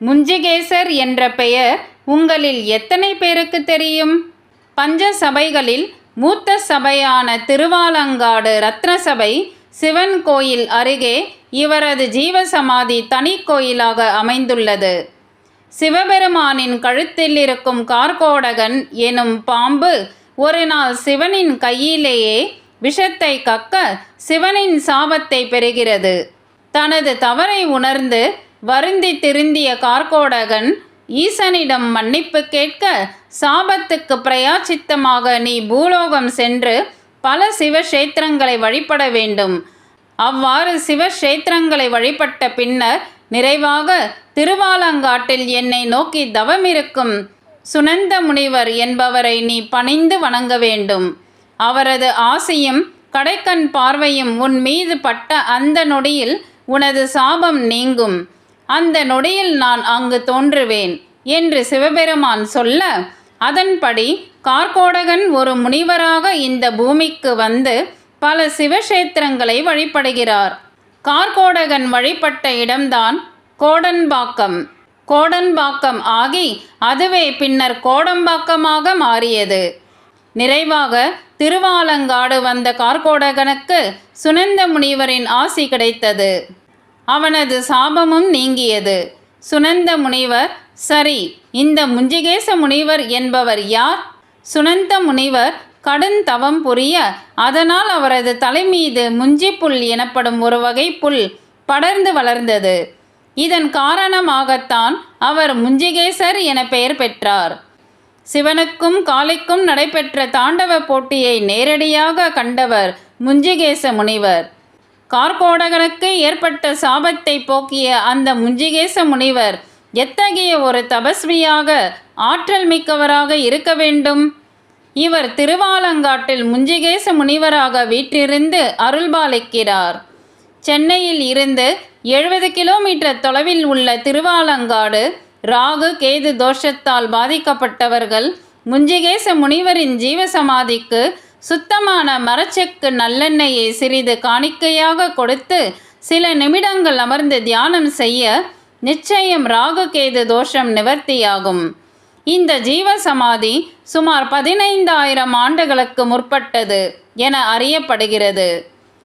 முஞ்சிகேசர் என்ற பெயர் உங்களில் எத்தனை பேருக்கு தெரியும்? பஞ்ச சபைகளில் மூத்த சபையான திருவாலங்காடு ரத்னசபை சிவன் கோயில் அருகே இவரது ஜீவசமாதி தனி கோயிலாக அமைந்துள்ளது. சிவபெருமானின் கழுத்தில் இருக்கும் கார்கோடகன் எனும் பாம்பு ஒரு நாள் சிவனின் கையிலேயே விஷத்தை கக்க சிவனின் சாபத்தை பெறுகிறது. தனது தவறை உணர்ந்து வருந்தி திருந்திய கார்கோடகன் ஈசனிடம் மன்னிப்பு கேட்க, சாபத்துக்கு பிரயாச்சித்தமாக நீ பூலோகம் சென்று பல சிவக்ஷேத்திரங்களை வழிபட வேண்டும். அவ்வாறு சிவக்ஷேத்திரங்களை வழிபட்ட பின்னர் நிறைவாக திருவாலங்காட்டில் என்னை நோக்கி தவமிருக்கும் சுனந்த முனிவர் என்பவரை நீ பணிந்து வணங்க வேண்டும். அவரது ஆசியும் கடைக்கண் பார்வையும் உன் மீது பட்ட அந்த நொடியில் உனது சாபம் நீங்கும். அந்த நொடியில் நான் அங்கு தோன்றுவேன் என்று சிவபெருமான் சொல்ல, அதன்படி கார்கோடகன் ஒரு முனிவராக இந்த பூமிக்கு வந்து பல சிவக்ஷேத்திரங்களை வழிபடுகிறார். கார்கோடகன் வழிபட்ட இடம்தான் கோடம்பாக்கம். கோடம்பாக்கம் ஆகி அதுவே பின்னர் கோடம்பாக்கமாக மாறியது. நிறைவாக திருவாலங்காடு வந்த கார்கோடகனுக்கு சுனந்த முனிவரின் ஆசி கிடைத்தது. அவனது சாபமும் நீங்கியது. சுனந்த முனிவர், சரி, இந்த முஞ்சிகேச முனிவர் என்பவர் யார்? சுனந்த முனிவர் கடுந்தவம் புரிய அதனால் அவரது தலைமீது முஞ்சிப்புல் எனப்படும் ஒரு வகை புல் படர்ந்து வளர்ந்தது. இதன் காரணமாகத்தான் அவர் முஞ்சிகேசர் என பெயர் பெற்றார். சிவனுக்கும் காளிக்கும் நடைபெற்ற தாண்டவ போட்டியை நேரடியாக கண்டவர் முஞ்சிகேச முனிவர். கார்கோடகனுக்கு ஏற்பட்ட சாபத்தை போக்கிய அந்த முஞ்சிகேச முனிவர் எத்தகைய ஒரு தபஸ்வியாக ஆற்றல் மிக்கவராக இருக்க வேண்டும்? இவர் திருவாலங்காட்டில் முஞ்சிகேச முனிவராக வீற்றிருந்து அருள்பாலிக்கிறார். சென்னையில் இருந்து 70 கிலோமீட்டர் தொலைவில் உள்ள திருவாலங்காடு ராகு கேது தோஷத்தால் பாதிக்கப்பட்டவர்கள் முஞ்சிகேச முனிவரின் ஜீவசமாதிக்கு சுத்தமான மரச்செக்கு நல்லெண்ணெயை சிறிது காணிக்கையாக கொடுத்து சில நிமிடங்கள் அமர்ந்து தியானம் செய்ய நிச்சயம் ராகு கேது தோஷம் நிவர்த்தியாகும். இந்த ஜீவசமாதி சுமார் 15,000 ஆண்டுகளுக்கு முற்பட்டது என அறியப்படுகிறது.